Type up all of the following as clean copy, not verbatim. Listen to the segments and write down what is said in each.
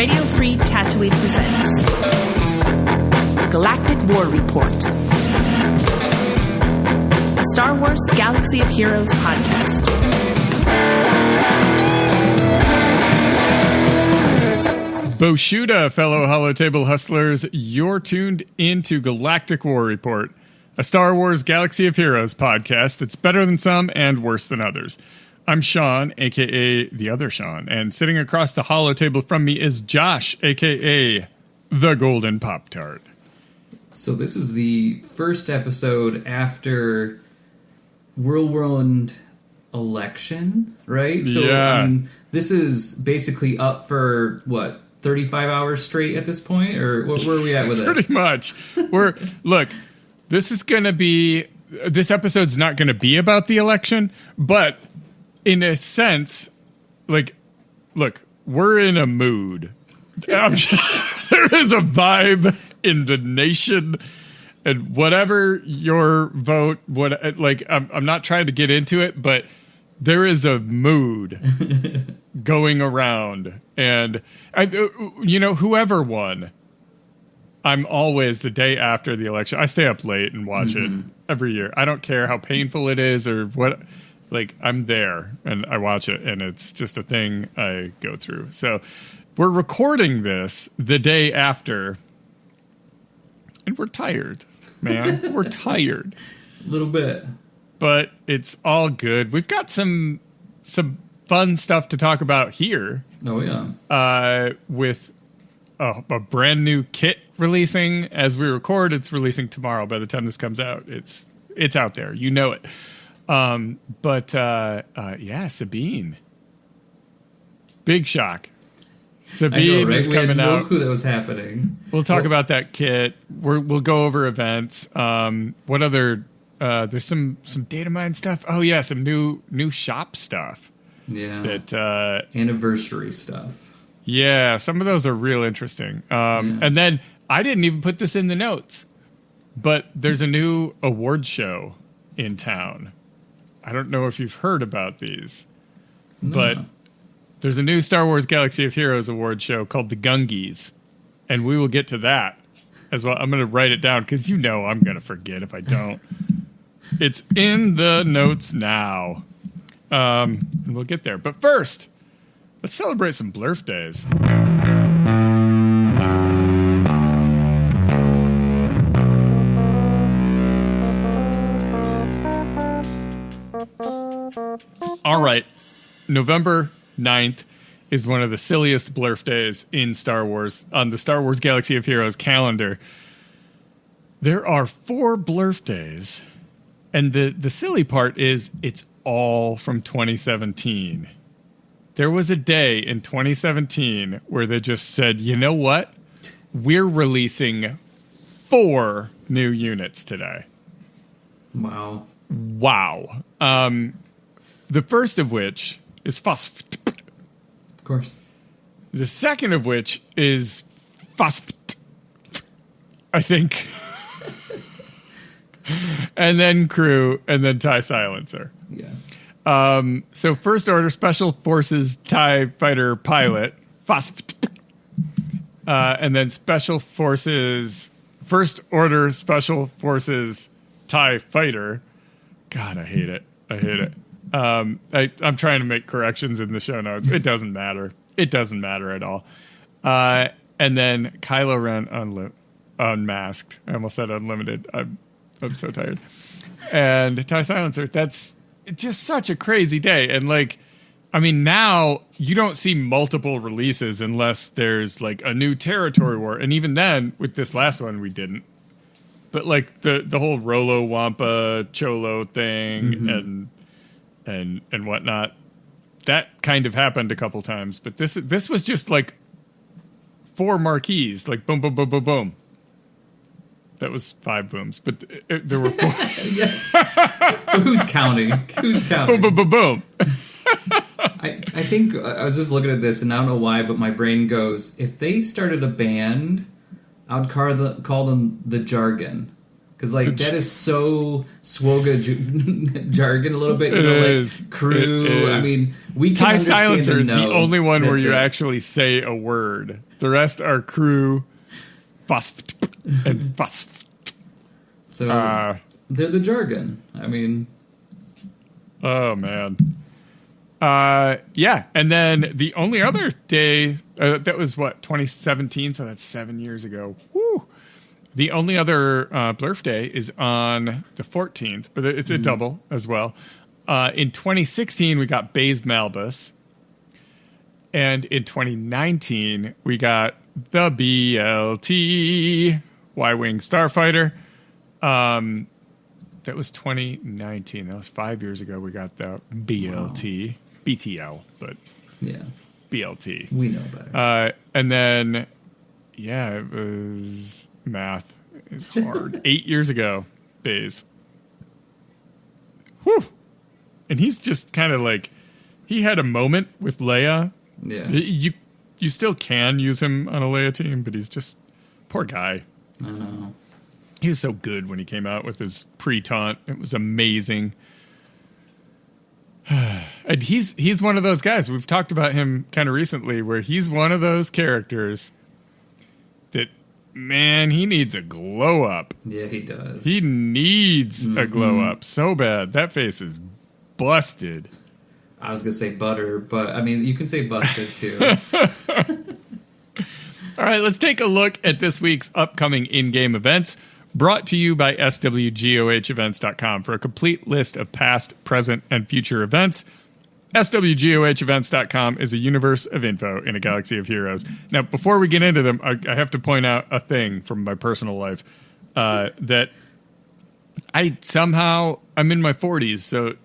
Radio Free Tatooine presents Galactic War Report, a Star Wars Galaxy of Heroes podcast. Boshuda, fellow Holotable hustlers, you're tuned into Galactic War Report, a Star Wars Galaxy of Heroes podcast that's better than some and worse than others. I'm Sean, a.k.a. The Other Sean, and sitting across the Holotable from me is Josh, a.k.a. The Golden Pop-Tart. So this is the first episode after Whirlwind election, right? So, yeah. I mean, this is basically up for, 35 hours straight at this point? Or where are we at with this? Pretty much. Look, this episode's not going to be about the election, but in a sense, look, we're in a mood. There is a vibe in the nation, and whatever your vote, I'm not trying to get into it, but there is a mood going around, and whoever won, I'm always the day after the election. I stay up late and watch it every year. I don't care how painful it is or what. I'm there and I watch it, and it's just a thing I go through. So we're recording this the day after, and we're tired, man. We're tired. A little bit. But it's all good. We've got some fun stuff to talk about here. Oh, yeah. With a brand new kit releasing as we record. It's releasing tomorrow. By the time this comes out, it's out there. You know it. Sabine. Big shock. Sabine is coming out. We had no clue that was happening. We'll talk about that kit. We'll go over events. What other... there's some datamined stuff. Oh, yeah, some new shop stuff. Yeah. Anniversary stuff. Yeah, some of those are real interesting. And then, I didn't even put this in the notes, but there's a new award show in town. I don't know if you've heard about these, but there's a new Star Wars Galaxy of Heroes award show called the Gungies, and we will get to that as well. I'm going to write it down because I'm going to forget if I don't. It's in the notes now, and we'll get there. But first, let's celebrate some Blurf days. All right, November 9th is one of the silliest Blurf days in Star Wars on the Star Wars Galaxy of Heroes calendar. There are 4 Blurf days, and the silly part is it's all from 2017. There was a day in 2017 where they just said, you know what? We're releasing 4 new units today. Wow. The first of which is Phosphate. Of course. The second of which is Phosphate, I think. And then Crew, and then TIE Silencer. Yes. So First Order Special Forces TIE Fighter Pilot, Phosphate. And then Special Forces, First Order Special Forces TIE Fighter. God, I hate it. I'm trying to make corrections in the show notes. It doesn't matter. It doesn't matter at all. And then Kylo Ren unmasked. I almost said unlimited. I'm so tired. And TIE Silencer. That's just such a crazy day. And now you don't see multiple releases unless there's a new territory war. And even then, with this last one, we didn't. But the whole Rolo Wampa Cholo thing and whatnot, that kind of happened a couple times. But this was just 4 marquees, boom, boom, boom, boom, boom. That was 5 booms, but there were 4. Yes. Who's counting? Boom, boom, boom, boom. I think I was just looking at this, and I don't know why, but my brain goes, if they started a band, I would call them the Jargon. Because, like, that is so SWOGA jargon a little bit. You know, like, crew. I mean, we can High understand silencer is and the know only one where that's you it. actually say a word. The rest are crew, fuss, and fuss. So, they're the jargon. I mean... Oh, man. Yeah, and then the only other day, that was, 2017, so that's 7 years ago. Woo! The only other Blurf Day is on the 14th, but it's a double as well. In 2016, we got Baze Malbus. And in 2019, we got the BLT Y-Wing Starfighter. That was 2019. That was 5 years ago. We got the BLT. Wow. BTL, but yeah, BLT. We know better. And then, yeah, it was math. It's hard. 8 years ago, Baze. Whew. And he's just kind of like, he had a moment with Leia. Yeah. You still can use him on a Leia team, but he's just, poor guy. I know. He was so good when he came out with his pre-taunt. It was amazing. And he's one of those guys. We've talked about him kind of recently, where he's one of those characters that, man, he needs a glow up. Yeah, he does. He needs a glow up so bad. That face is busted. I was going to say butter, but I mean, you can say busted too. All right, let's take a look at this week's upcoming in-game events, brought to you by swgohevents.com. For a complete list of past, present, and future events, swgohevents.com is a universe of info in a galaxy of heroes. Now, before we get into them, I have to point out a thing from my personal life that I'm in my 40s, so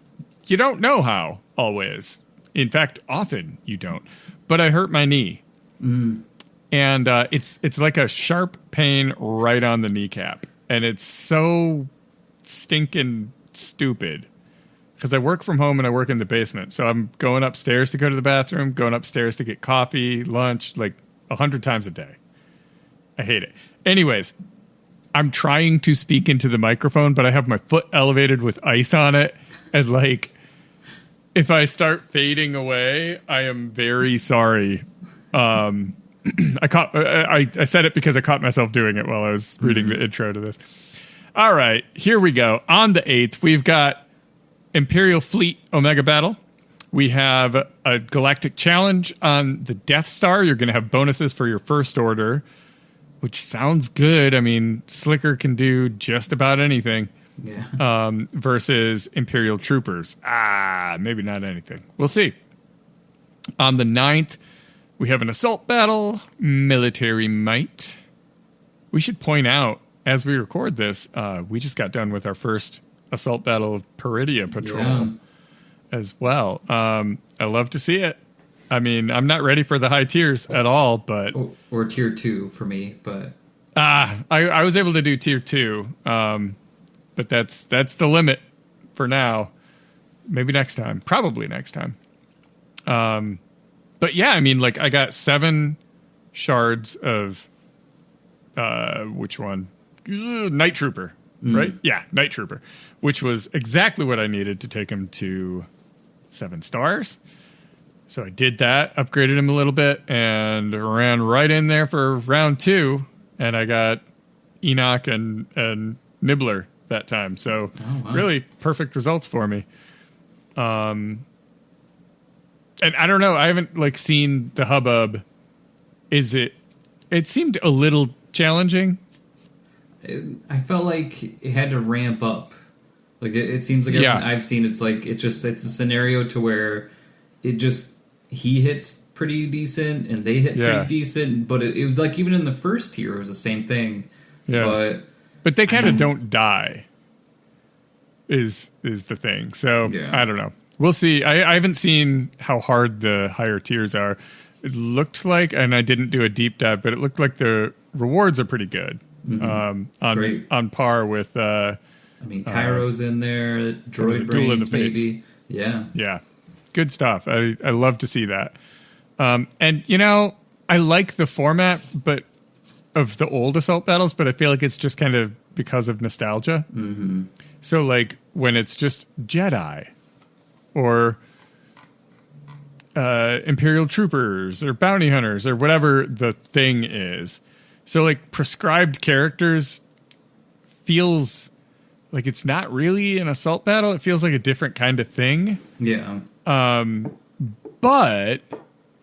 you don't know how, always. In fact, often you don't. But I hurt my knee. And it's like a sharp pain right on the kneecap. And it's so stinking stupid. Because I work from home and I work in the basement. So I'm going upstairs to go to the bathroom, going upstairs to get coffee, lunch, like 100 times a day. I hate it. Anyways, I'm trying to speak into the microphone, but I have my foot elevated with ice on it. And like, if I start fading away, I am very sorry. I said it because I caught myself doing it while I was reading the intro to this. All right, here we go. On the 8th, we've got Imperial Fleet Omega Battle. We have a Galactic Challenge on the Death Star. You're going to have bonuses for your first order, which sounds good. I mean, Slicker can do just about anything. Yeah. Versus Imperial Troopers. Maybe not anything. We'll see. On the 9th, we have an assault battle, military might. We should point out, as we record this, we just got done with our first assault battle of Peridia Patrol as well. I love to see it. I mean, I'm not ready for the high tiers at all, but... Or tier 2 for me, but... I was able to do tier 2, but that's the limit for now. Maybe next time. Probably next time. But yeah, I mean, like, I got 7 shards of, which one? Night Trooper, right? Yeah, Night Trooper, which was exactly what I needed to take him to 7 stars. So I did that, upgraded him a little bit, and ran right in there for round 2, and I got Enoch and Nibbler that time. So really perfect results for me. And I don't know, I haven't like seen the hubbub. It seemed a little challenging. I felt like it had to ramp up. Like it seems like everything I've seen, it's like it's a scenario to where he hits pretty decent and they hit pretty decent, but it was like even in the first tier it was the same thing. Yeah. But they kind of don't die. Is the thing. So I don't know. We'll see. I haven't seen how hard the higher tiers are. It looked like, and I didn't do a deep dive, but it looked like the rewards are pretty good. On par with. I mean, Cairo's in there, Droid Brains, maybe. Yeah. Good stuff. I love to see that. And you know, I like the format, but of the old assault battles, but I feel like it's just kind of because of nostalgia. Mm-hmm. So, like, when it's just Jedi or Imperial Troopers or Bounty Hunters or whatever the thing is. So, like, prescribed characters feels like it's not really an assault battle. It feels like a different kind of thing. Yeah. But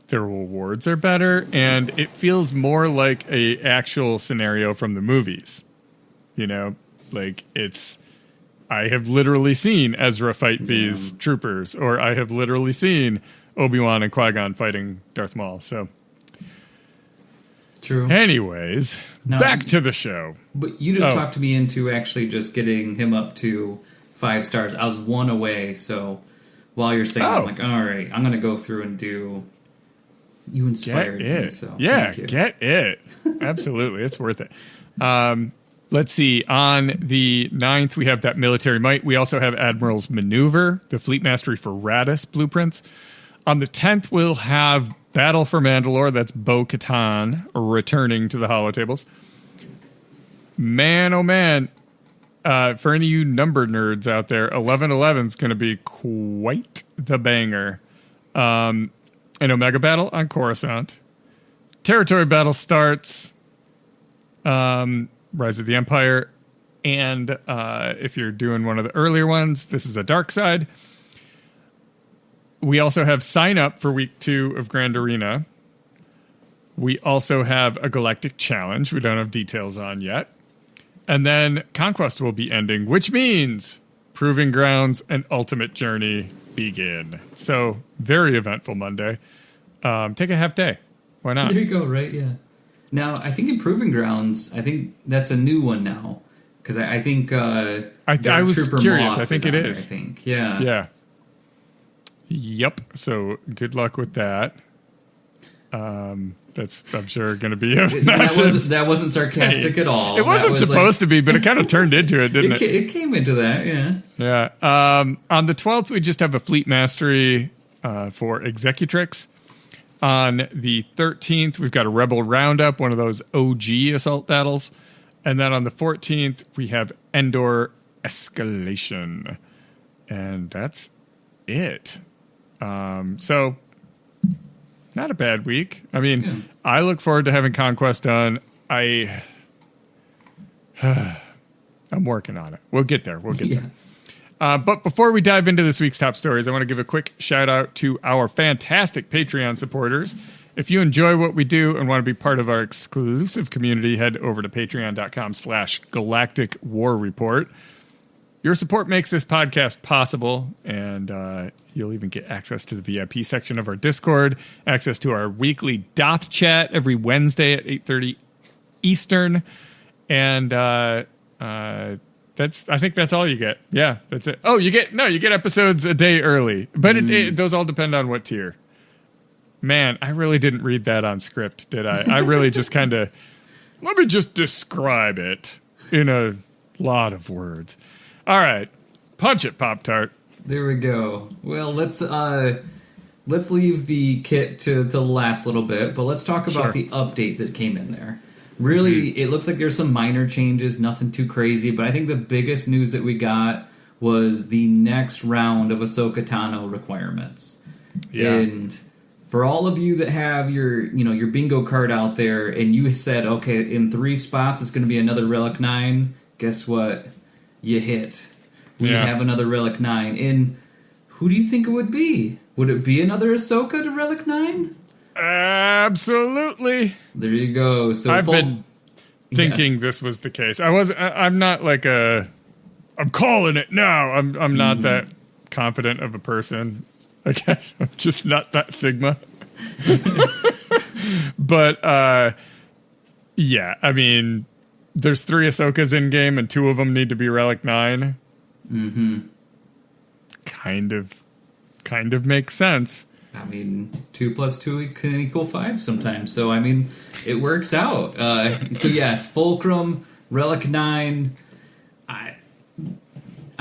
their rewards are better, and it feels more like a actual scenario from the movies. You know, like I have literally seen Ezra fight these troopers, or I have literally seen Obi-Wan and Qui-Gon fighting Darth Maul. So, true. Anyways, back to the show. But you just talked me into actually just getting him up to 5 stars. I was 1 away, so while you're saying, I'm like, all right, I'm going to go through and do. You inspired me, so yeah, thank you. Get it. Absolutely, it's worth it. Let's see. On the 9th, we have that military might. We also have Admiral's Maneuver, the Fleet Mastery for Radis blueprints. On the 10th, we'll have Battle for Mandalore. That's Bo-Katan returning to the holotables. Man, oh man. For any of you number nerds out there, 1111 is going to be quite the banger. An Omega battle on Coruscant. Territory battle starts. Rise of the Empire. And if you're doing one of the earlier ones, this is a dark side. We also have sign up for week 2 of Grand Arena. We also have a Galactic Challenge we don't have details on yet. And then Conquest will be ending, which means Proving Grounds and Ultimate Journey begin. So, very eventful Monday. Take a half day. Why not? There you go, right? Yeah. Now, I think in Proving Grounds, I think that's a new one now. Because I think I was Trooper curious. Moth I think it there, is. I think, yeah. Yeah. Yep. So good luck with that. That's, I'm sure, going to be a massive... That wasn't sarcastic at all. It wasn't supposed to be, but it kind of turned into it, didn't it? It came into that, yeah. Yeah. On the 12th, we just have a Fleet Mastery for Executrix. On the 13th, we've got a Rebel Roundup, one of those OG assault battles. And then on the 14th, we have Endor Escalation. And that's it. So, not a bad week. I mean, I look forward to having Conquest done. I'm working on it. We'll get there. There. But before we dive into this week's top stories, I want to give a quick shout out to our fantastic Patreon supporters. If you enjoy what we do and want to be part of our exclusive community, head over to patreon.com/Galactic War Report. Your support makes this podcast possible, and you'll even get access to the VIP section of our Discord, access to our weekly Doth chat every Wednesday at 8:30 Eastern, and I think that's all you get. Yeah, that's it. Oh, you get episodes a day early, but those all depend on what tier. Man, I really didn't read that on script, did I? I really just kind of let me just describe it in a lot of words. All right, punch it, Pop-Tart. There we go. Well, let's leave the kit to the last little bit, but let's talk about the update that came in there. Really, it looks like there's some minor changes, nothing too crazy, but I think the biggest news that we got was the next round of Ahsoka Tano requirements. Yeah. And for all of you that have your bingo card out there, and you said, okay, in 3 spots it's going to be another Relic 9, guess what? You hit. We have another Relic 9. And who do you think it would be? Would it be another Ahsoka to Relic 9? Absolutely. There you go. So I've been thinking this was the case. I'm not like I'm calling it now. I'm not that confident of a person. I guess I'm just not that Sigma. But yeah, I mean, there's 3 Ahsokas in game, and 2 of them need to be Relic 9. Mm-hmm. Kind of makes sense. I mean, 2 + 2 can equal 5 sometimes. So, I mean, it works out. So, yes, Fulcrum, Relic 9. I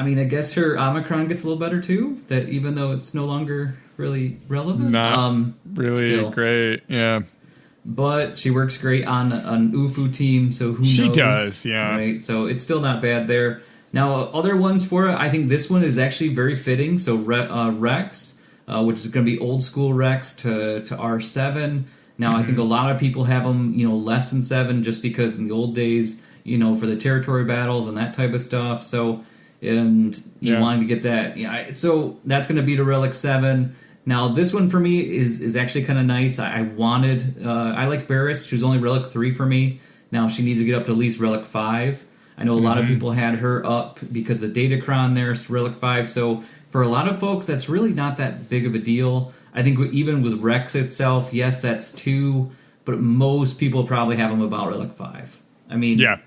mean, I guess her Omicron gets a little better, too. That even though it's no longer really relevant. Not really still. Great, yeah. but she works great on an UFU team, so who knows? She does, yeah. Right, so it's still not bad there. Now, other ones for it, I think this one is actually very fitting. So Rex, which is going to be old school Rex to R7. Now, I think a lot of people have them, less than 7, just because in the old days, for the territory battles and that type of stuff. So, and you wanted to get that. Yeah, so that's going to be to Relic 7. Now, this one for me is actually kind of nice. I like Barris. She was only Relic 3 for me. Now, she needs to get up to at least Relic 5. I know a lot of people had her up because the Datacron there's Relic 5. So, for a lot of folks, that's really not that big of a deal. I think even with Rex itself, yes, that's 2, but most people probably have him about Relic 5. I mean... Yeah.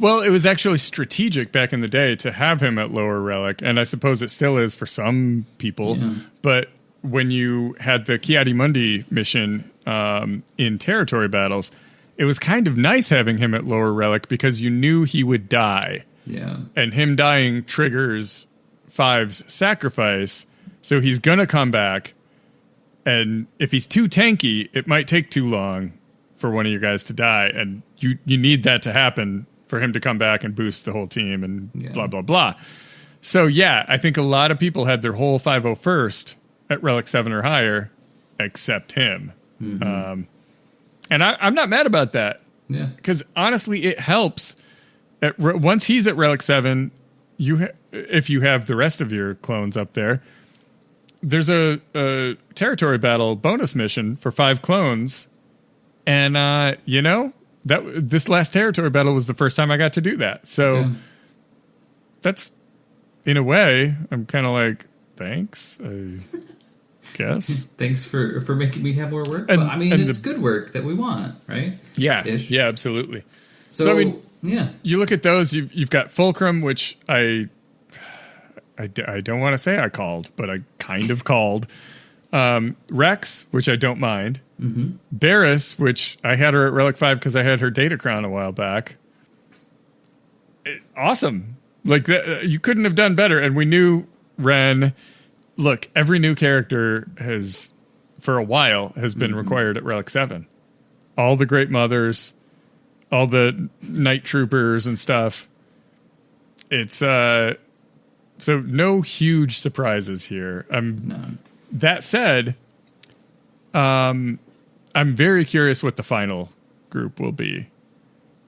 Well, it was actually strategic back in the day to have him at lower Relic, and I suppose it still is for some people. Yeah. But when you had the Ki-Adi-Mundi mission in territory battles, it was kind of nice having him at lower Relic because you knew he would die. Yeah. And him dying triggers 5's sacrifice, so he's going to come back. And if he's too tanky, it might take too long for one of you guys to die. And you need that to happen for him to come back and boost the whole team and blah, blah, blah. So, yeah, I think a lot of people had their whole 501st at Relic 7 or higher, except him. Mm-hmm. And I'm not mad about that. Yeah. Because, honestly, it helps. Once he's at Relic 7, if you have the rest of your clones up there, there's a territory battle bonus mission for 5 clones, and this last territory battle was the first time I got to do that. So that's, in a way, I'm kind of like, thanks, I guess. Thanks for making me have more work. But, I mean, it's good work that we want, right? Yeah, yeah, absolutely. So I mean, yeah, you look at those. You've got Fulcrum, which I don't want to say I called, but I kind of called. Rex, which I don't mind. Mm-hmm. Barris, which I had her at Relic 5 because I had her Datacron a while back. Awesome. Like, you couldn't have done better. And we knew Wren. Look, every new character for a while, has been required at Relic 7. All the Great Mothers, all the Night Troopers and stuff. It's... So no huge surprises here. None. That said, I'm very curious what the final group will be,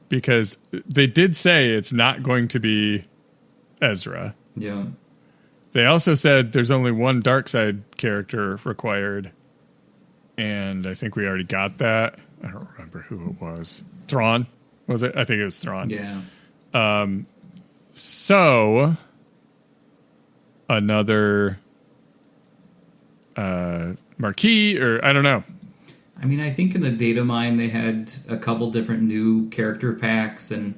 because they did say it's not going to be Ezra. Yeah. They also said there's only one dark side character required, and I think we already got that. I don't remember who it was. Thrawn, was it? I think it was Thrawn. Yeah. So another Marquis, or I don't know. I mean, I think in the data mine they had a couple different new character packs, and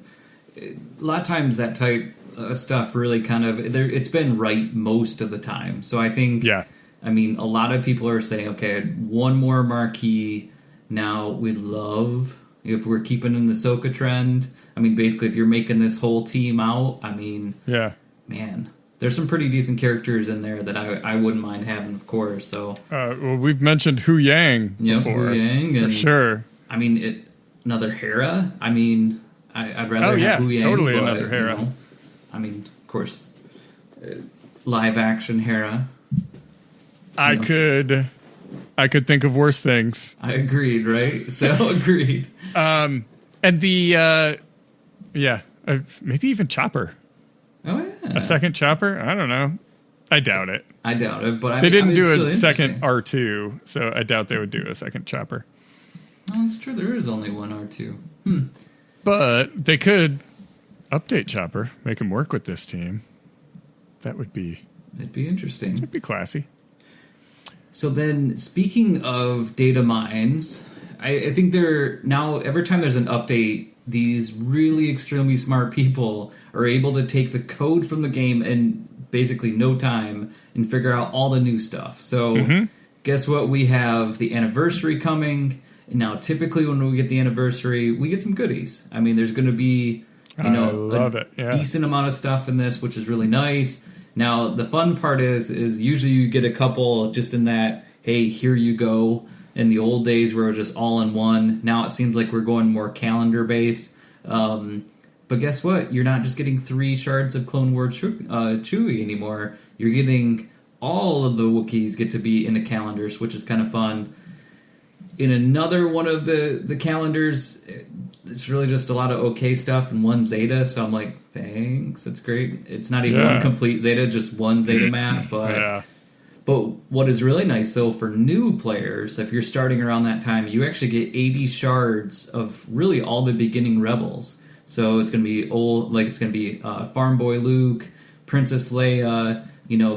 a lot of times that type of stuff really kind of it's been right most of the time. So I think, I mean, a lot of people are saying, okay, one more Marquis. Now we'd love if we're keeping in the Ahsoka trend. I mean, basically, if you're making this whole team out, I mean, man. There's some pretty decent characters in there that I wouldn't mind having, of course. So, well, we've mentioned Hu Yang before, Hu Yang, for sure. I mean, another Hera. I mean, I'd rather have Hu Yang. Totally but, another Hera. I mean, of course, live action Hera. I could think of worse things. I agreed, right? So agreed. And the maybe even Chopper. Oh, yeah. A second Chopper? I don't know. I doubt it. But they didn't do a second R2, so I doubt they would do a second Chopper. Oh, it's true. There is only one R2. But they could update Chopper, make him work with this team. It'd be interesting. It'd be classy. So then, speaking of data mines, I think now every time there's an update, these really extremely smart people are able to take the code from the game in basically no time and figure out all the new stuff. So guess what? We have the anniversary coming. And now, typically when we get the anniversary, we get some goodies. I mean, there's going to be a decent amount of stuff in this, which is really nice. Now, the fun part is usually you get a couple just in that, hey, here you go. in the old days where it was just all in one. Now it seems like we're going more calendar based. But guess what? You're not just getting 3 shards of Clone Wars Chewie anymore. You're getting all of the Wookiees get to be in the calendars, which is kind of fun. In another one of the calendars, it's really just a lot of okay stuff and 1 Zeta. So I'm like, thanks, it's great. It's not even 1 complete Zeta, just 1 Zeta map. But but what is really nice though for new players, if you're starting around that time, you actually get 80 shards of really all the beginning rebels. So it's gonna be Farm Boy Luke, Princess Leia,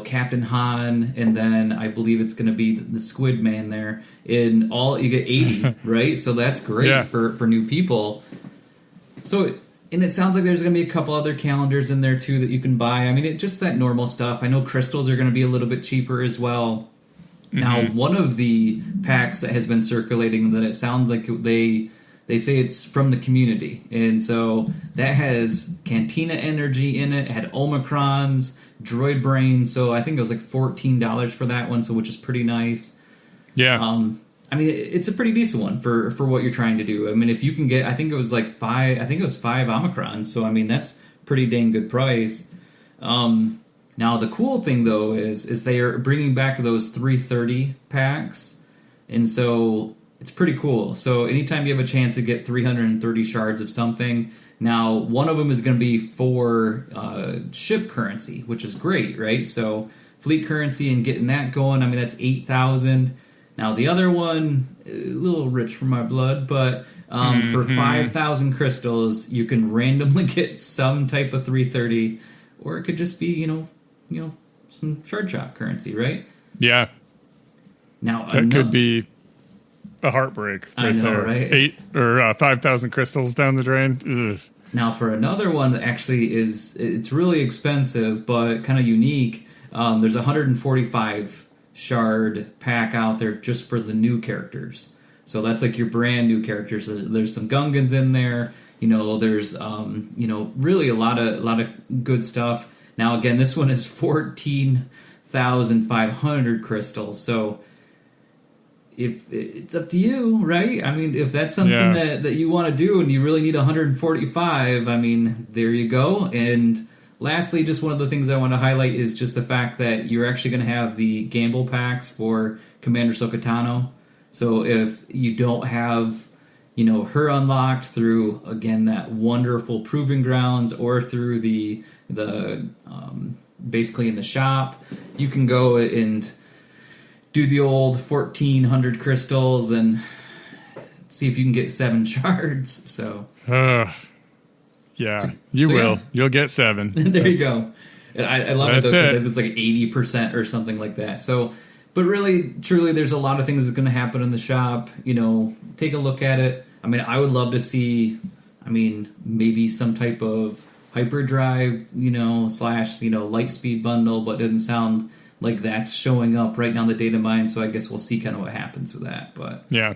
Captain Han, and then I believe it's going to be the Squid Man there. In all, you get 80, right? So that's great for new people. So, and it sounds like there's going to be a couple other calendars in there too that you can buy. I mean, just that normal stuff. I know crystals are going to be a little bit cheaper as well. Mm-hmm. Now, one of the packs that has been circulating that it sounds like they say it's from the community, and so that has Cantina Energy in it. It had Omicrons, Droid Brain, so I think it was like $14 for that one, so which is pretty nice. Yeah. I mean, it's a pretty decent one for what you're trying to do. I mean, if you can get, I think it was 5 Omicrons, so I mean, that's pretty dang good price. Now, the cool thing, though, is they are bringing back those 330 packs, and so it's pretty cool. So anytime you have a chance to get 330 shards of something, now one of them is going to be for ship currency, which is great, right? So fleet currency and getting that going, I mean, that's 8,000. Now the other one, a little rich for my blood, but for 5,000 crystals, you can randomly get some type of 330, or it could just be, some shard shop currency, right? Yeah. Now that could be a heartbreak right, I know, there. Right? 8 or 5,000 crystals down the drain. Ugh. Now, for another one that actually it's really expensive, but kind of unique, there's 145 shard pack out there just for the new characters. So that's like your brand new characters. There's some Gungans in there. There's really a lot of good stuff. Now, again, this one is 14,500 crystals. So if it's up to you, right? I mean, if that's something that you want to do and you really need 145, I mean, there you go. And lastly, just one of the things I want to highlight is just the fact that you're actually going to have the gamble packs for Commander Sokatano. So if you don't have, her unlocked through, again, that wonderful Proving Grounds or through the basically in the shop, you can go and do the old 1,400 crystals and see if you can get 7 shards. So, you will. You'll get 7. There you go. And I love it though because it's like 80% or something like that. So, but really, truly, there's a lot of things that's going to happen in the shop. Take a look at it. I mean, I would love to see. I mean, maybe some type of hyperdrive, / Lightspeed bundle, but it doesn't sound like that's showing up right now in the data mine, so I guess we'll see kind of what happens with that. But yeah,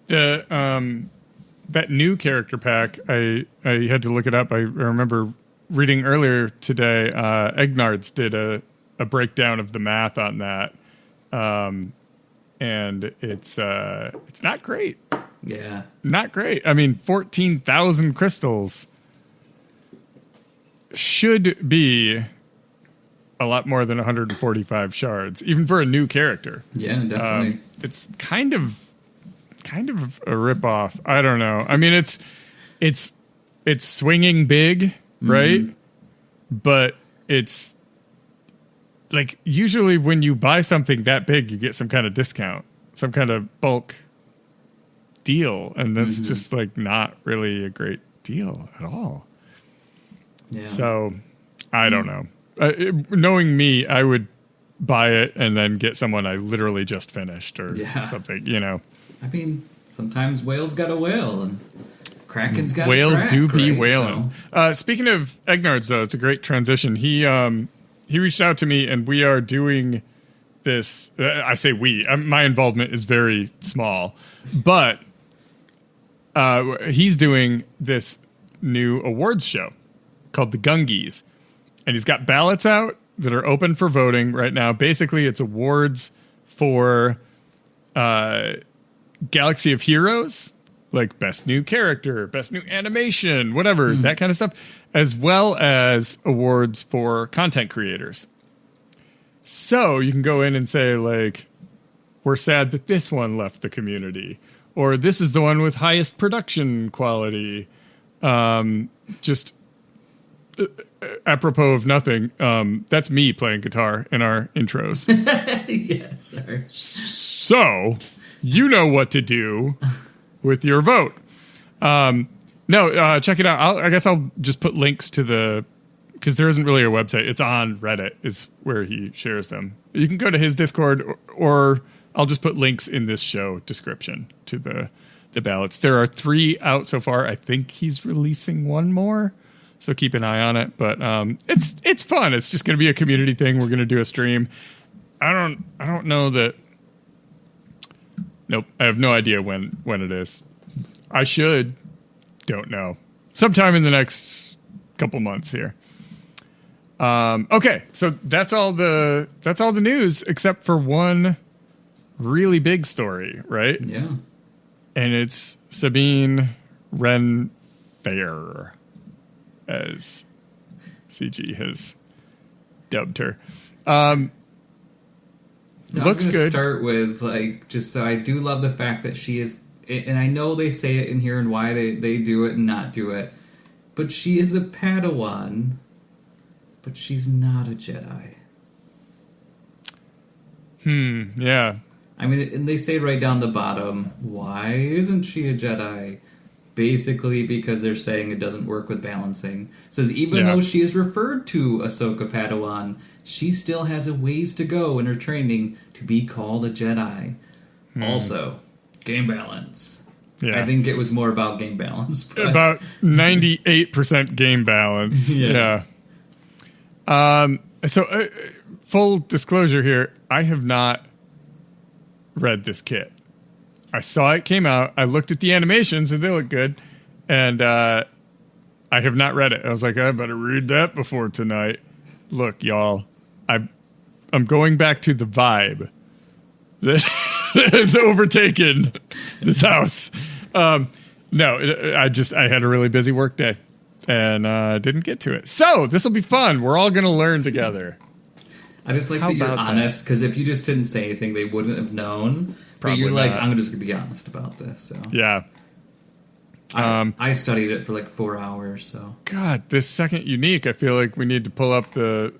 that new character pack, I had to look it up. I remember reading earlier today. Egnards did a breakdown of the math on that, and it's not great. Yeah, not great. I mean, 14,000 crystals should be a lot more than 145 shards, even for a new character. Yeah, definitely. It's kind of a ripoff. I don't know. I mean, it's swinging big, right? But it's like usually when you buy something that big, you get some kind of discount, some kind of bulk deal, and that's just like not really a great deal at all. Yeah. So I don't know. Knowing me, I would buy it and then get someone I literally just finished or something, I mean, sometimes whales got a whale and Kraken's got whales a crack, do be right? whaling. So. Speaking of Egnards, though, it's a great transition. He reached out to me and we are doing this. I say we. My involvement is very small, but he's doing this new awards show called the Gungies. And he's got ballots out that are open for voting right now. Basically, it's awards for Galaxy of Heroes, like best new character, best new animation, whatever, that kind of stuff, as well as awards for content creators. So you can go in and say, like, we're sad that this one left the community, or this is the one with highest production quality. Just apropos of nothing, that's me playing guitar in our intros. Yes, sir. So you know what to do with your vote. Check it out. I guess I'll just put links to because there isn't really a website. It's on Reddit is where he shares them. You can go to his Discord, or I'll just put links in this show description to the ballots. There are 3 out so far. I think he's releasing one more, so keep an eye on it. But it's fun. It's just going to be a community thing. We're going to do a stream. I don't know that. Nope, I have no idea when it is. I should. Don't know. Sometime in the next couple months here. Okay, so that's all the news except for one really big story, right? Yeah. And it's Sabine Wren Fair, as CG has dubbed her. Looks good. Start with I do love the fact that she is, and I know they say it in here and why they do it and not do it, but she is a Padawan, but she's not a Jedi. Yeah. I mean, and they say right down the bottom, why isn't she a Jedi? Basically because they're saying it doesn't work with balancing. It says even though she is referred to Ahsoka Padawan, she still has a ways to go in her training to be called a Jedi. Also, game balance. Yeah. I think it was more about game balance. But about 98% game balance. Yeah. So, full disclosure here, I have not read this kit. I saw it came out. I looked at the animations and they look good. And I have not read it. I was like, I better read that before tonight. Look, y'all, I'm going back to the vibe that has overtaken this house. I had a really busy work day and didn't get to it. So this will be fun. We're all going to learn together. I just like that you're honest, because if you just didn't say anything, they wouldn't have known. Probably but you're like, I'm just going to be honest about this. So yeah. I studied it for like 4 hours. So God, this second unique, I feel like we need to pull up the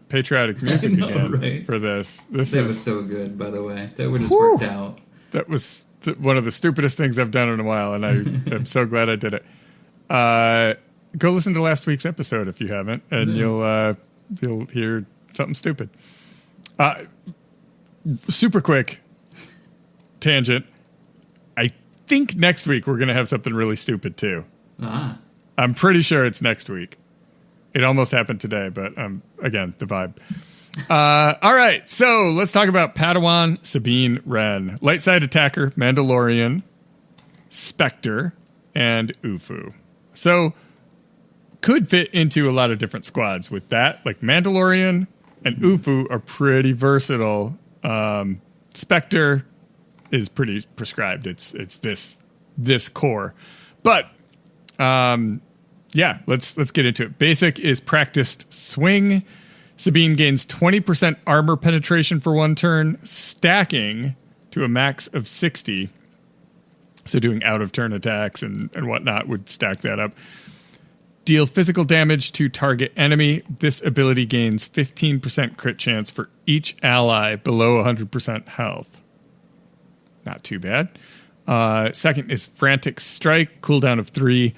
patriotic music again for this. That was so good, by the way. That would just worked out. That was one of the stupidest things I've done in a while, and I'm so glad I did it. Go listen to last week's episode if you haven't, and you'll hear something stupid. Super quick tangent. I think next week we're going to have something really stupid too. I'm pretty sure it's next week. It almost happened today, but again, the vibe. All right, so let's talk about Padawan Sabine Wren. Light side attacker, Mandalorian, Spectre, and Ufu. So could fit into a lot of different squads with that. Like Mandalorian and Ufu are pretty versatile. Spectre is pretty prescribed. It's this core. But let's get into it. Basic is practiced swing. Sabine gains 20% armor penetration for 1 turn, stacking to a max of 60. So doing out-of-turn attacks and whatnot would stack that up. Deal physical damage to target enemy. This ability gains 15% crit chance for each ally below 100% health. Not too bad. Second is Frantic Strike, cooldown of 3.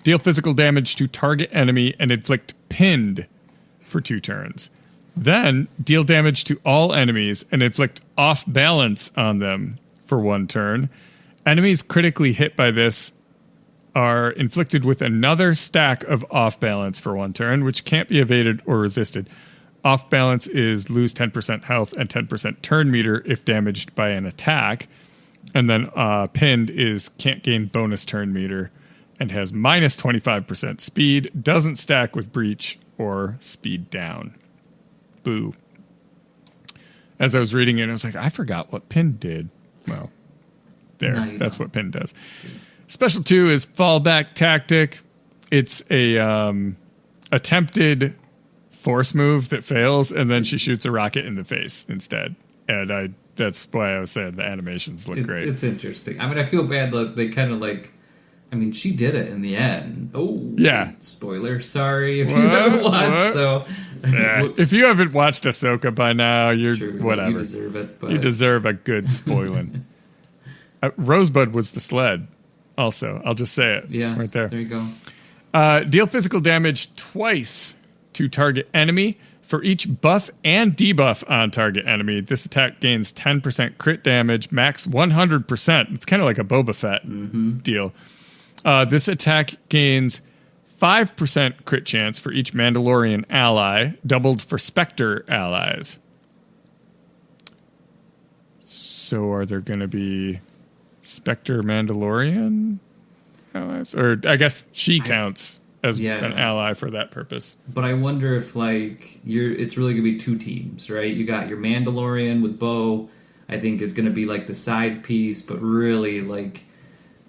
Deal physical damage to target enemy and inflict pinned for 2 turns. Then deal damage to all enemies and inflict off balance on them for 1 turn. Enemies critically hit by this are inflicted with another stack of off balance for 1 turn, which can't be evaded or resisted. Off balance is lose 10% health and 10% turn meter if damaged by an attack. And then pinned is can't gain bonus turn meter and has minus 25% speed, doesn't stack with breach or speed down. Boo. As I was reading it, I was like, I forgot what pinned did. Well, there. No, you That's don't. what Pin does. Special 2 is fallback tactic. It's a attempted force move that fails, and then she shoots a rocket in the face instead. And that's why I was saying the animations look great. It's interesting. I mean, I feel bad that they kind of like... I mean, she did it in the end. Oh, yeah. Spoiler, sorry if you haven't watched. So, yeah. If you haven't watched Ahsoka by now, you're true, whatever. you deserve it. But... You deserve a good spoiling. Rosebud was the sled. Also, I'll just say it. Yeah, right there. There you go. Deal physical damage twice to target enemy. For each buff and debuff on target enemy, this attack gains 10% crit damage, max 100%. It's kind of like a Boba Fett deal. This attack gains 5% crit chance for each Mandalorian ally, doubled for Spectre allies. So are there going to be Spectre Mandalorian allies? Or I guess she counts as an ally for that purpose. But I wonder if it's really gonna be two teams, right? You got your Mandalorian with Bo, I think is gonna be like the side piece, but really like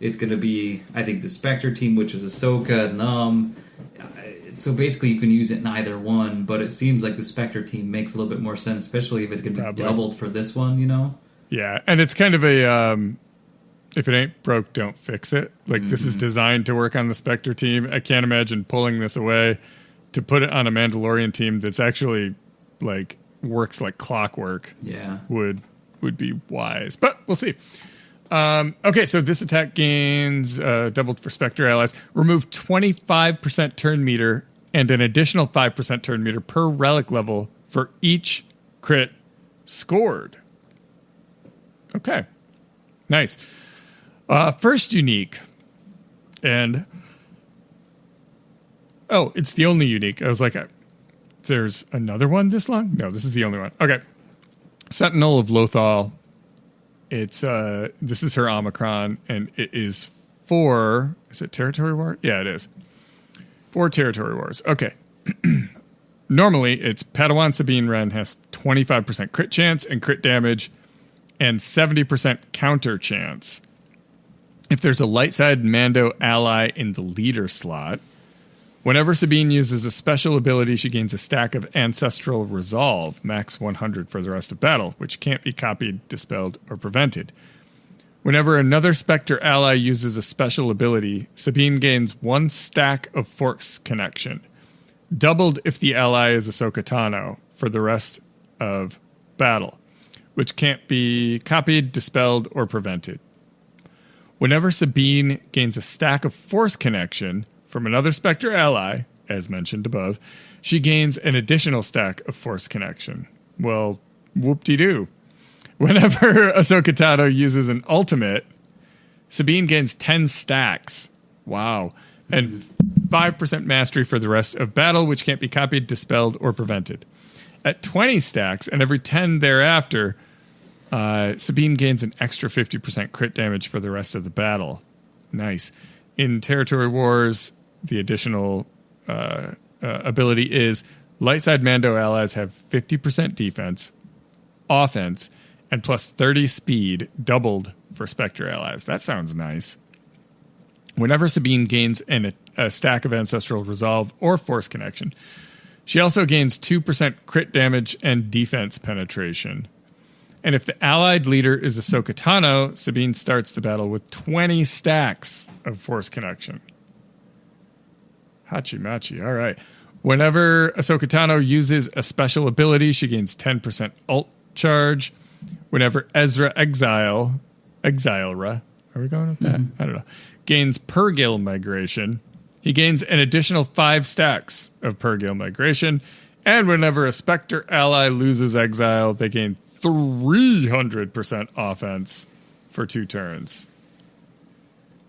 it's gonna be I think the Spectre team, which is Ahsoka and so basically you can use it in either one, but it seems like the Spectre team makes a little bit more sense, especially if it's gonna be doubled for this one, you know? Yeah, and it's kind of a if it ain't broke, don't fix it. Like, this is designed to work on the Spectre team. I can't imagine pulling this away to put it on a Mandalorian team that's actually, like, works like clockwork. Yeah. Would be wise. But we'll see. Okay, so this attack gains doubled for Spectre allies. Remove 25% turn meter and an additional 5% turn meter per relic level for each crit scored. Okay. Nice. First unique, and it's the only unique. I was like, there's another one this long? No, this is the only one. Okay. Sentinel of Lothal. It's this is her Omicron, and it is is it Territory War? Yeah, it is. 4 Territory Wars. Okay. Normally, it's Padawan Sabine Wren has 25% crit chance and crit damage and 70% counter chance. If there's a light side Mando ally in the leader slot, whenever Sabine uses a special ability, she gains a stack of Ancestral Resolve, max 100 for the rest of battle, which can't be copied, dispelled, or prevented. Whenever another Spectre ally uses a special ability, Sabine gains 1 stack of Force Connection, doubled if the ally is Ahsoka Tano for the rest of battle, which can't be copied, dispelled, or prevented. Whenever Sabine gains a stack of Force Connection from another Spectre ally, as mentioned above, she gains an additional stack of Force Connection. Well, whoop-de-doo. Whenever Ahsoka Tano uses an ultimate, Sabine gains 10 stacks. Wow. And 5% mastery for the rest of battle, which can't be copied, dispelled, or prevented. At 20 stacks, and every 10 thereafter, Sabine gains an extra 50% crit damage for the rest of the battle. Nice. In Territory Wars, the additional ability is light side Mando allies have 50% defense, offense, and plus 30 speed, doubled for Spectre allies. That sounds nice. Whenever Sabine gains a stack of Ancestral Resolve or Force Connection, she also gains 2% crit damage and defense penetration. And if the allied leader is Ahsoka Tano, Sabine starts the battle with 20 stacks of Force Connection. Hachi-machi, all right. Whenever Ahsoka Tano uses a special ability, she gains 10% ult charge. Whenever Ezra Exilera, are we going with that? I don't know. Gains Purgil Migration, he gains an additional 5 stacks of Purgil Migration. And whenever a Spectre ally loses exile, they gain 300% offense for 2 turns.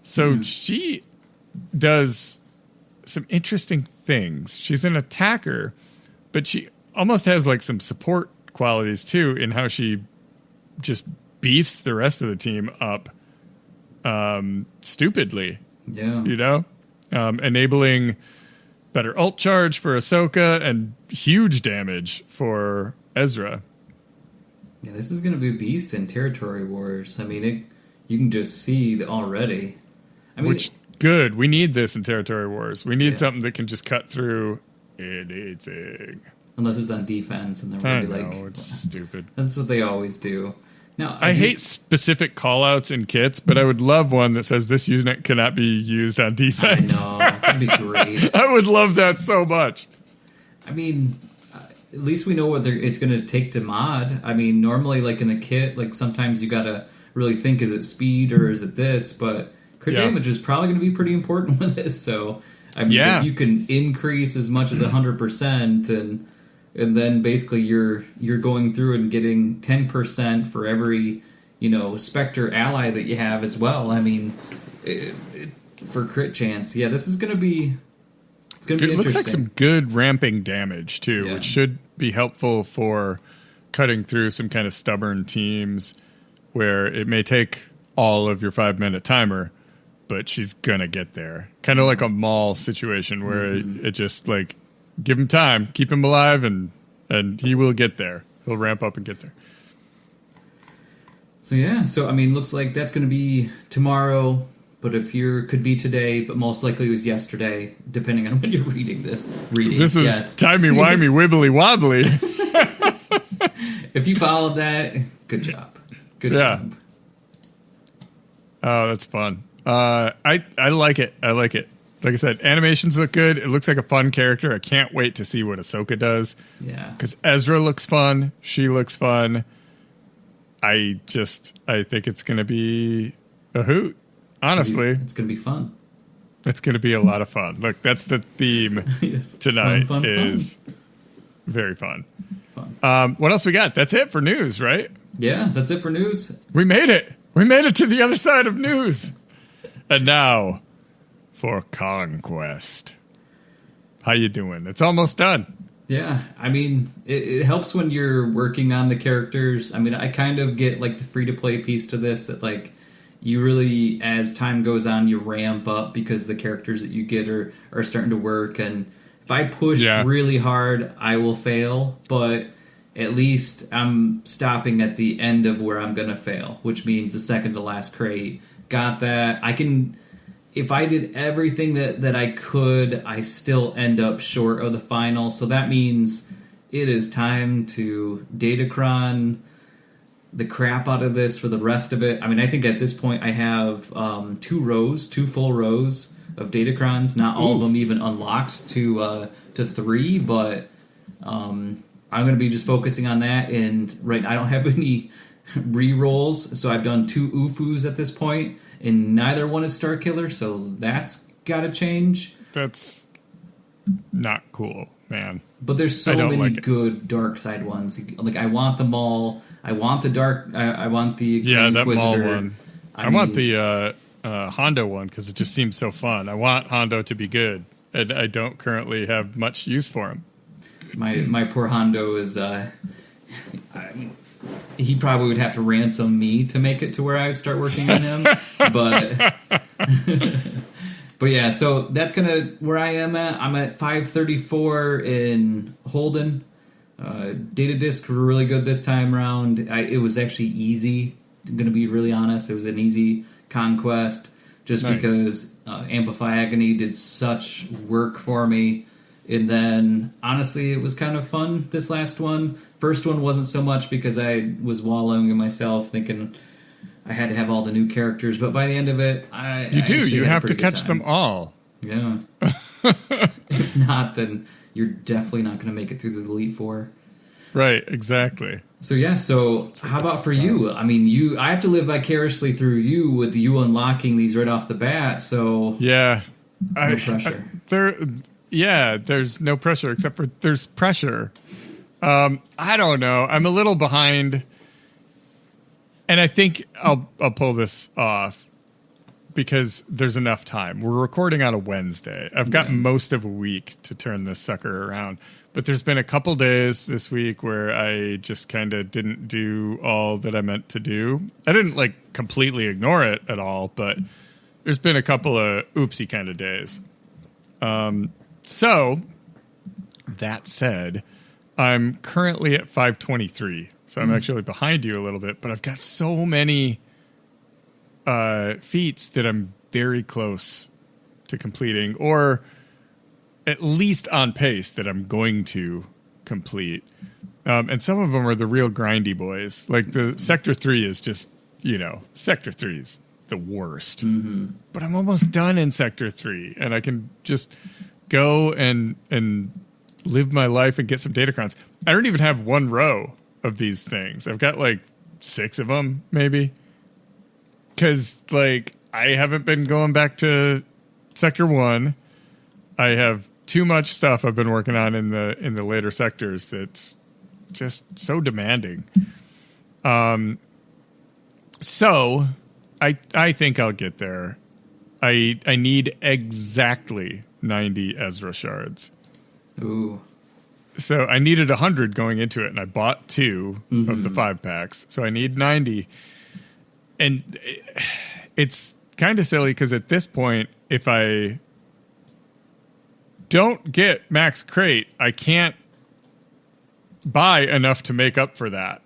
So she does some interesting things. She's an attacker, but she almost has like some support qualities too in how she just beefs the rest of the team up stupidly. Yeah. You know? Enabling better ult charge for Ahsoka and huge damage for Ezra. Yeah, this is going to be a beast in Territory Wars. I mean, You can just see already. I mean, good. We need this in Territory Wars. We need something that can just cut through anything. Unless it's on defense, and they're really like, it's stupid. That's what they always do. Now, I hate specific callouts in kits, but I would love one that says this unit cannot be used on defense. I know. That'd be great. I would love that so much. I mean, at least we know what it's going to take to mod. I mean, normally, like in the kit, like sometimes you got to really think, is it speed or is it this? But crit damage is probably going to be pretty important with this. So, I mean, if you can increase as much as 100% and then basically you're going through and getting 10% for every, Spectre ally that you have as well. I mean, for crit chance, this is going to be... It's going to be interesting. It looks like some good ramping damage, too, which should be helpful for cutting through some kind of stubborn teams where it may take all of your 5-minute timer, but she's going to get there. Kind of like a Maul situation where it just, like, give him time, keep him alive, and he will get there. He'll ramp up and get there. So, I mean, looks like that's going to be tomorrow. But could be today, but most likely it was yesterday, depending on when you're reading this. This is timey-wimey, wibbly-wobbly. If you followed that, good job. Good job. Oh, that's fun. I like it. I like it. Like I said, animations look good. It looks like a fun character. I can't wait to see what Ahsoka does. Yeah. Because Ezra looks fun. She looks fun. I think it's going to be a hoot. Honestly, it's going to be fun. It's going to be a lot of fun. Look, that's the theme tonight. Fun. Very fun. What else we got? That's it for news, right? Yeah, that's it for news. We made it. We made it to the other side of news. And now for Conquest. How you doing? It's almost done. Yeah, I mean, it helps when you're working on the characters. I mean, I kind of get like the free-to-play piece to this that like you really, as time goes on, you ramp up because the characters that you get are starting to work. And if I push really hard, I will fail. But at least I'm stopping at the end of where I'm going to fail, which means the second to last crate. Got that. I can... If I did everything that I could, I still end up short of the final. So that means it is time to Datacron the crap out of this for the rest of it. I mean, I think at this point I have 2 full rows of Datacrons. Not all of them even unlocked to 3, but I'm going to be just focusing on that. And I don't have any re-rolls, so I've done 2 UFUs at this point, and neither one is Star Killer, so that's got to change. That's not cool, man. But there's so many good dark side ones. Like, I want them all. I want the dark. I want the Grand that Inquisitor. Maul one. I want the Hondo one because it just seems so fun. I want Hondo to be good, and I don't currently have much use for him. My poor Hondo is. I mean, he probably would have to ransom me to make it to where I would start working on him, but. But yeah, so that's where I am at. I'm at 534 in Holden. Data discs were really good this time around. It was actually easy. I'm going to be really honest. It was an easy conquest just because Amplify Agony did such work for me. And then, honestly, it was kind of fun, this last one. First one wasn't so much because I was wallowing in myself thinking I had to have all the new characters. But by the end of it, you have to catch them all. Yeah. If not, then you're definitely not going to make it through the Elite Four. Right, exactly. So yeah, how about for you? I mean, I have to live vicariously through you with you unlocking these right off the bat, so... Yeah. No pressure. There's no pressure, except for there's pressure. I don't know. I'm a little behind, and I think I'll pull this off because there's enough time. We're recording on a Wednesday. I've got most of a week to turn this sucker around. But there's been a couple days this week where I just kind of didn't do all that I meant to do. I didn't completely ignore it at all, but there's been a couple of oopsie kind of days. So that said, I'm currently at 523. So I'm actually behind you a little bit, but I've got so many feats that I'm very close to completing, or at least on pace that I'm going to complete. And some of them are the real grindy boys. Like the Sector 3 is just, Sector 3 is the worst. Mm-hmm. But I'm almost done in Sector 3, and I can just go and live my life and get some datacrons. I don't even have one row of these things. I've got like 6 of them, maybe. Because, like, I haven't been going back to Sector 1. I have too much stuff I've been working on in the later sectors that's just so demanding. So I think I'll get there. I need exactly 90 Ezra shards. Ooh. So I needed 100 going into it, and I bought 2 of the 5 packs. So I need 90. And it's kind of silly because at this point, if I don't get max crate, I can't buy enough to make up for that.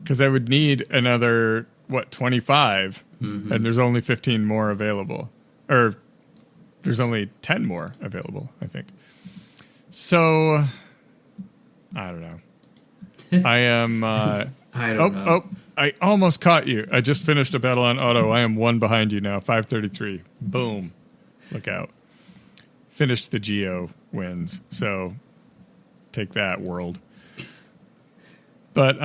Because I would need another, 25? Mm-hmm. And there's only 15 more available. Or there's only 10 more available, I think. So, I don't know. I am... I don't know. I almost caught you. I just finished a battle on auto. I am 1 behind you now, 533. Boom. Look out. Finished the Geo wins. So, take that, world. But,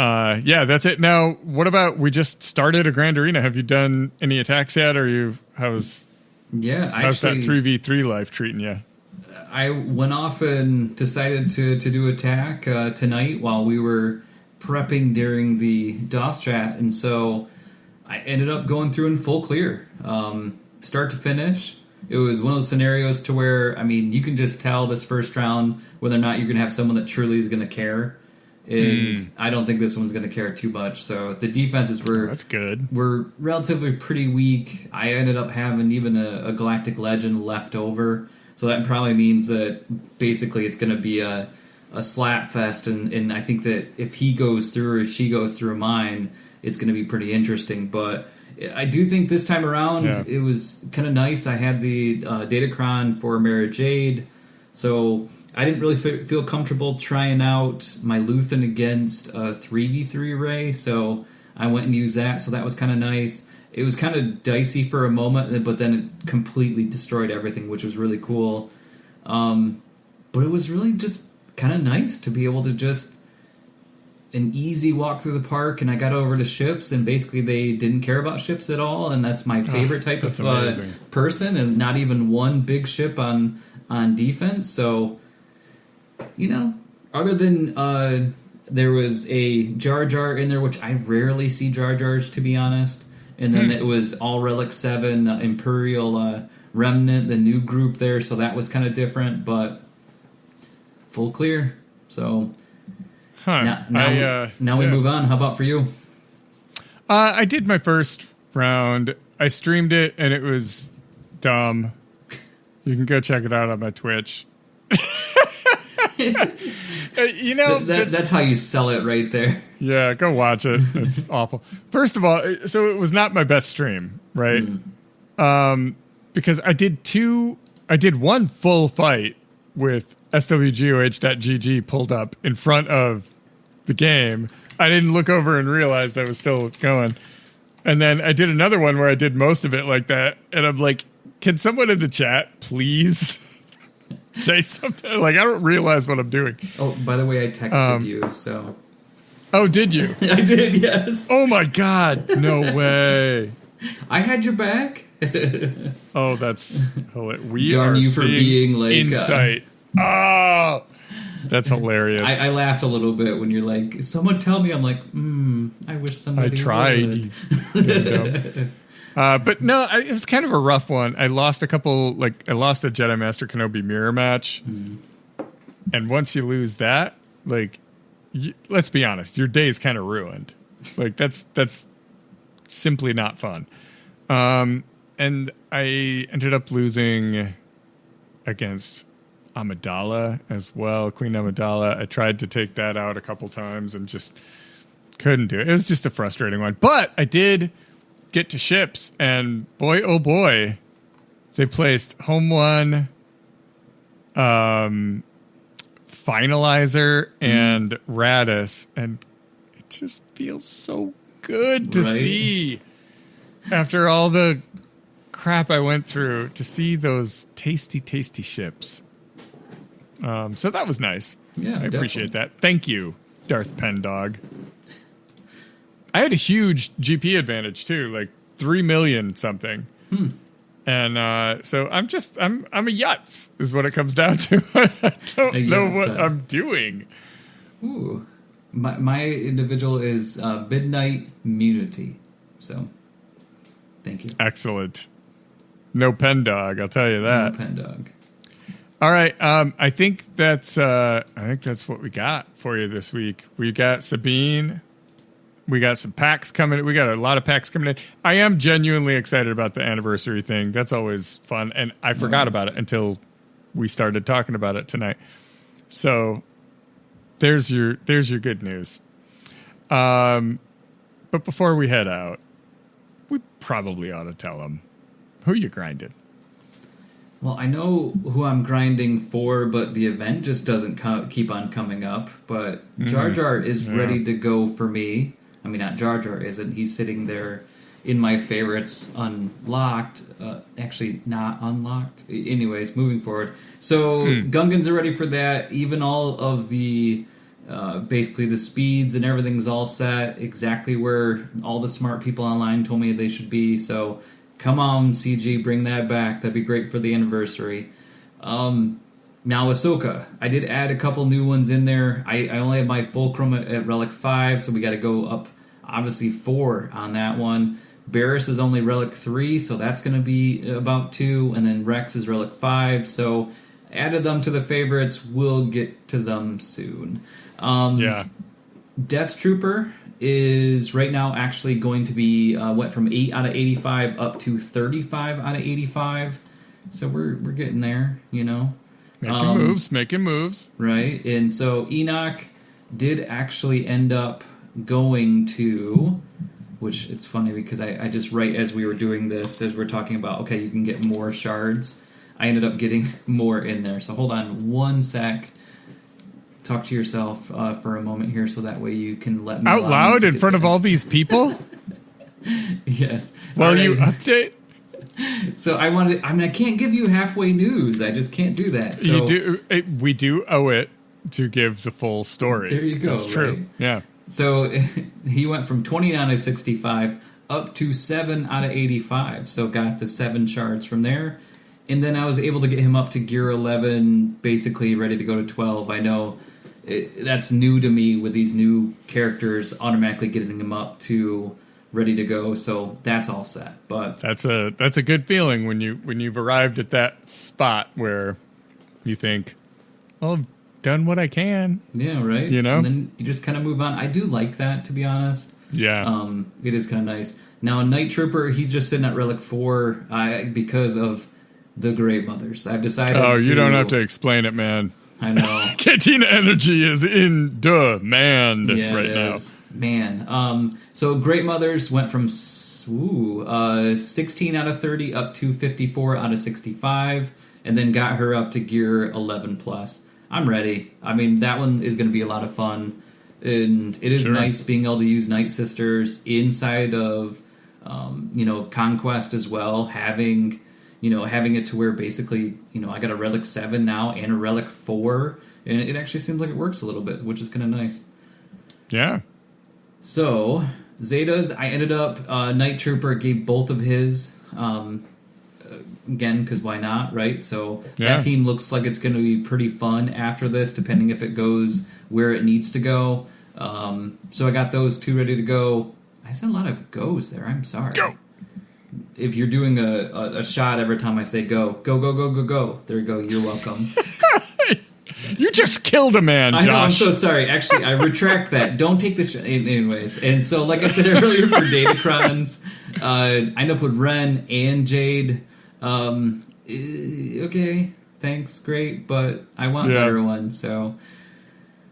yeah, that's it. Now, what about, we just started a Grand Arena. Have you done any attacks yet? Or how's that 3v3 life treating you? I went off and decided to do attack tonight while we were prepping during the DOS chat, and so I ended up going through in full clear, start to finish. It was one of those scenarios to where, you can just tell this first round whether or not you're going to have someone that truly is going to care, and I don't think this one's going to care too much. So the defenses were relatively pretty weak. I ended up having even a Galactic Legend left over, so that probably means that basically it's going to be a slap fest, and I think that if he goes through or if she goes through mine, it's going to be pretty interesting. But I do think this time around it was kind of nice. I had the Datacron for Mara Jade, so I didn't really feel comfortable trying out my Luthen against a 3v3 Ray, so I went and used that, so that was kind of nice. It was kind of dicey for a moment, but then it completely destroyed everything, which was really cool. But it was really just kind of nice to be able to just an easy walk through the park, and I got over to ships, and basically they didn't care about ships at all, and that's my favorite type of person, and not even one big ship on defense. So, other than there was a Jar Jar in there, which I rarely see Jar Jars, to be honest, and then it was all Relic 7 Imperial Remnant, the new group there, so that was kind of different, but full clear. So now we move on. How about for you? I did my first round. I streamed it, and it was dumb. You can go check it out on my Twitch. That's how you sell it right there. Yeah, go watch it. It's awful. First of all, so it was not my best stream, right? Because I did one full fight with swgoh.gg pulled up in front of the game. I didn't look over and realize that was still going. And then I did another one where I did most of it like that. And I'm like, can someone in the chat please say something? Like, I don't realize what I'm doing. Oh, by the way, I texted you, so. Oh, did you? I did, yes. Oh my God. No way. I had your back. Oh, that's hilarious. We Darn are you for being like insight. Oh, that's hilarious. I laughed a little bit when you're like, someone tell me. I'm like, I wish somebody I tried. But no, it was kind of a rough one. I lost a Jedi Master Kenobi mirror match. And once you lose that, let's be honest, your day is kind of ruined. Like, that's simply not fun. And I ended up losing against Amidala as well, Queen Amidala. I tried to take that out a couple times and just couldn't do it. It was just a frustrating one. But I did get to ships, and boy, oh boy, they placed Home One, Finalizer, and Radis, and it just feels so good to see. After all the crap I went through, to see those tasty, tasty ships. So that was nice. Yeah, I appreciate that. Thank you, Darth Pendog. I had a huge GP advantage too, like 3 million something. And so I'm a yutz is what it comes down to. I don't know what I'm doing. Ooh. My individual is Midnight Immunity. So thank you. Excellent. No Pendog, I'll tell you that. No Pendog. All right, I think that's what we got for you this week. We got Sabine. We got some packs coming. We got a lot of packs coming in. I am genuinely excited about the anniversary thing. That's always fun, and I forgot about it until we started talking about it tonight. So there's your good news. But before we head out, we probably ought to tell them who you grinded. Well, I know who I'm grinding for, but the event just doesn't keep on coming up. But Jar Jar is ready to go for me. I mean, not Jar Jar isn't. He's sitting there in my favorites unlocked. Actually, not unlocked. Anyways, moving forward. So Gungans are ready for that. Even all of the, basically the speeds and everything's all set. Exactly where all the smart people online told me they should be. So come on, CG, bring that back. That'd be great for the anniversary. Now, Ahsoka. I did add a couple new ones in there. I only have my fulcrum at Relic 5, so we got to go up, obviously, 4 on that one. Barriss is only Relic 3, so that's going to be about 2. And then Rex is Relic 5, so added them to the favorites. We'll get to them soon. Death Trooper is right now actually going to be went from 8 out of 85 up to 35 out of 85. So we're getting there, you know. Making moves. Right. And so Enoch did actually end up going to, which it's funny because I just right as we were doing this, as we're talking about, okay, you can get more shards, I ended up getting more in there. So hold on one sec. Talk to yourself for a moment here so that way you can let me... Out loud in front of all these people? Yes. While you update? So I can't give you halfway news. I just can't do that. So, we do owe it to give the full story. There you go. That's true. Right? Yeah. So he went from 29 out of 65 up to 7 out of 85. So got the 7 shards from there. And then I was able to get him up to gear 11, basically ready to go to 12. I know that's new to me with these new characters, automatically getting them up to ready to go. So that's all set. But that's a good feeling when you've arrived at that spot where you think, well, I've done what I can. Yeah, right. You know, and then you just kind of move on. I do like that, to be honest. Yeah. It is kind of nice. Now, Night Trooper, he's just sitting at Relic 4 because of the Grey Mothers. I've decided. Oh, you don't have to explain it, man. I know. Cantina Energy is in demand right now. Man. So Great Mothers went from 16 out of 30 up to 54 out of 65, and then got her up to gear 11 plus. I'm ready. I mean, that one is going to be a lot of fun, and it is nice being able to use Night Sisters inside of, Conquest as well, having it to where basically, I got a Relic 7 now and a Relic 4, and it actually seems like it works a little bit, which is kind of nice. Yeah. So, Zetas, I ended up, Night Trooper gave both of his, again, because why not, right? So, that team looks like it's going to be pretty fun after this, depending if it goes where it needs to go. So, I got those 2 ready to go. I said a lot of goes there, I'm sorry. Go! If you're doing a shot every time I say go, go, go, go, go, go. There you go. You're welcome. You just killed a man, Josh. I know, I'm so sorry. Actually, I retract that. Don't take this shot. Anyways. And so, like I said earlier for Datacrons, I end up with Ren and Jade. Okay, thanks, great, but I want better ones. So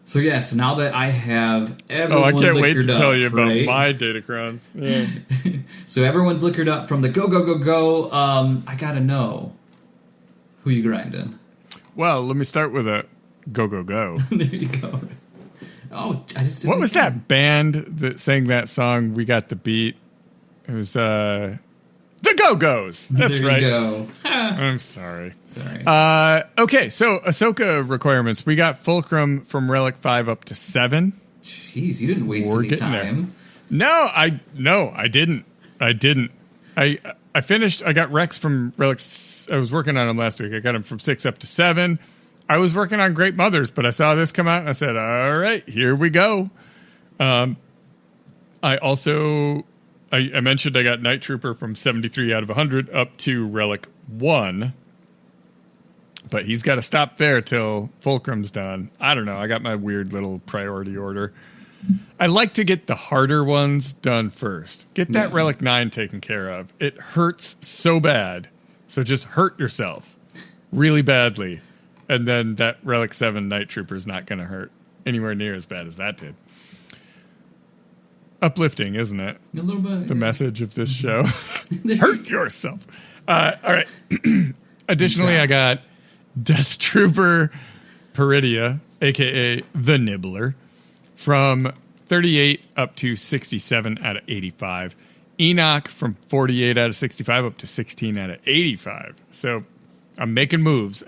So yes, now that I have everyone I can't wait to tell you about right? my datacrons. Yeah. So everyone's liquored up from the go. I gotta know who you grinding. Well, let me start with a go. There you go. Oh, I just what was that band that sang that song? We Got the Beat. It was the Go-Go's. That's there right. You go. I'm sorry. Sorry. Okay, so Ahsoka requirements. We got Fulcrum from Relic 5 up to 7. Jeez, you didn't waste any time. No, I didn't. I finished. I got Rex from Relic. I was working on him last week. I got him from 6 up to 7. I was working on Great Mothers, but I saw this come out and I said, all right, here we go. I mentioned I got Night Trooper from 73 out of 100 up to Relic 1. But he's got to stop there till Fulcrum's done. I don't know. I got my weird little priority order. I like to get the harder ones done first. Get that Relic 9 taken care of. It hurts so bad. So just hurt yourself really badly. And then that Relic 7 Night Trooper is not going to hurt anywhere near as bad as that did. Uplifting, isn't it? A little bit. The message of this show. Hurt yourself. All right. Additionally, I got Death Trooper Peridia, a.k.a. The Nibbler, from 38 up to 67 out of 85. Enoch from 48 out of 65 up to 16 out of 85. So I'm making moves.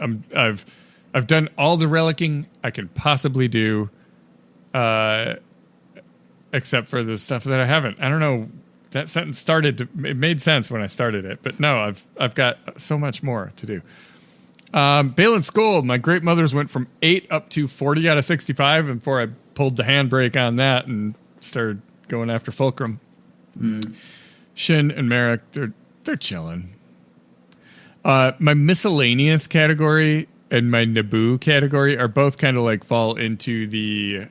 I've done all the relicking I can possibly do, except for the stuff that I haven't. I don't know. That sentence it made sense when I started it, but no, I've got so much more to do. Balin Skull, my Great Mothers went from 8 up to 40 out of 65, and before I pulled the handbrake on that and started going after Fulcrum. Shin and Merrick, they're chilling. My miscellaneous category and my Naboo category are both kind of like fall into the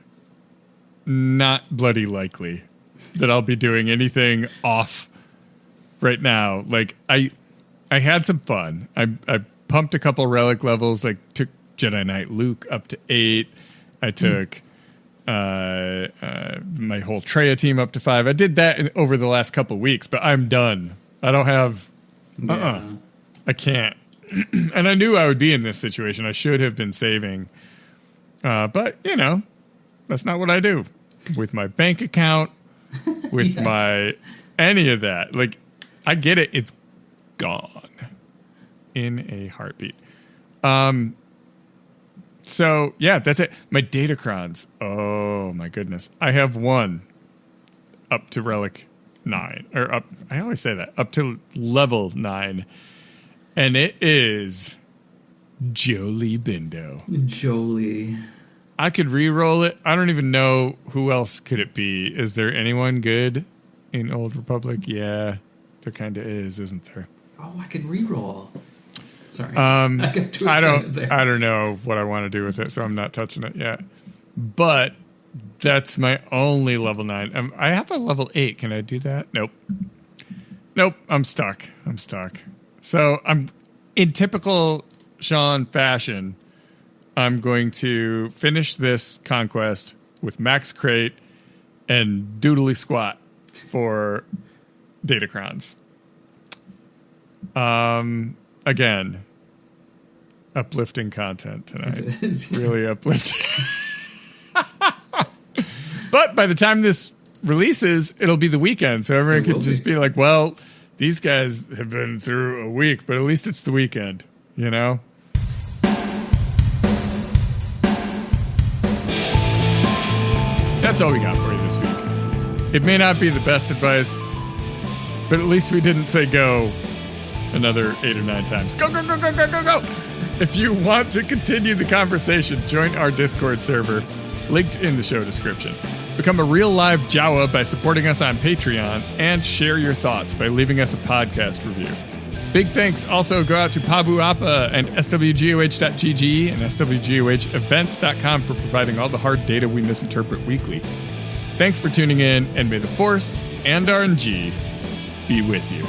not bloody likely that I'll be doing anything off right now. Like I had some fun. I pumped a couple relic levels, like took Jedi Knight Luke up to 8. I took my whole Traya team up to 5. I did that over the last couple weeks, but I'm done. I don't have I can't. And I knew I would be in this situation. I should have been saving. But, that's not what I do. With my bank account, with my any of that. Like, I get it. It's gone in a heartbeat. So, yeah, that's it. My datacrons. Oh, my goodness. I have one up to Relic 9. Or up, I always say that. Up to level 9. And it is Jolie Bindo. Jolie. I could re-roll it. I don't even know who else could it be. Is there anyone good in Old Republic? Yeah, there kind of is, isn't there? Oh, I can re-roll. Sorry. I don't know what I want to do with it, so I'm not touching it yet. But that's my only level 9. I have a level 8. Can I do that? Nope. I'm stuck. So I'm in typical Sean fashion. I'm going to finish this conquest with max crate and doodly squat for datacrons. Again, uplifting content tonight. It is, really uplifting. But by the time this releases, it'll be the weekend, so everyone could just be like, well, these guys have been through a week, but at least it's the weekend, That's all we got for you this week. It may not be the best advice, but at least we didn't say go another 8 or 9 times. Go, go, go, go, go, go, go! If you want to continue the conversation, join our Discord server, linked in the show description. Become a real live Jawa by supporting us on Patreon, and share your thoughts by leaving us a podcast review. Big thanks also go out to Pabu Appa and swgoh.gg and swgohevents.com for providing all the hard data we misinterpret weekly. Thanks for tuning in, and may the Force and RNG be with you.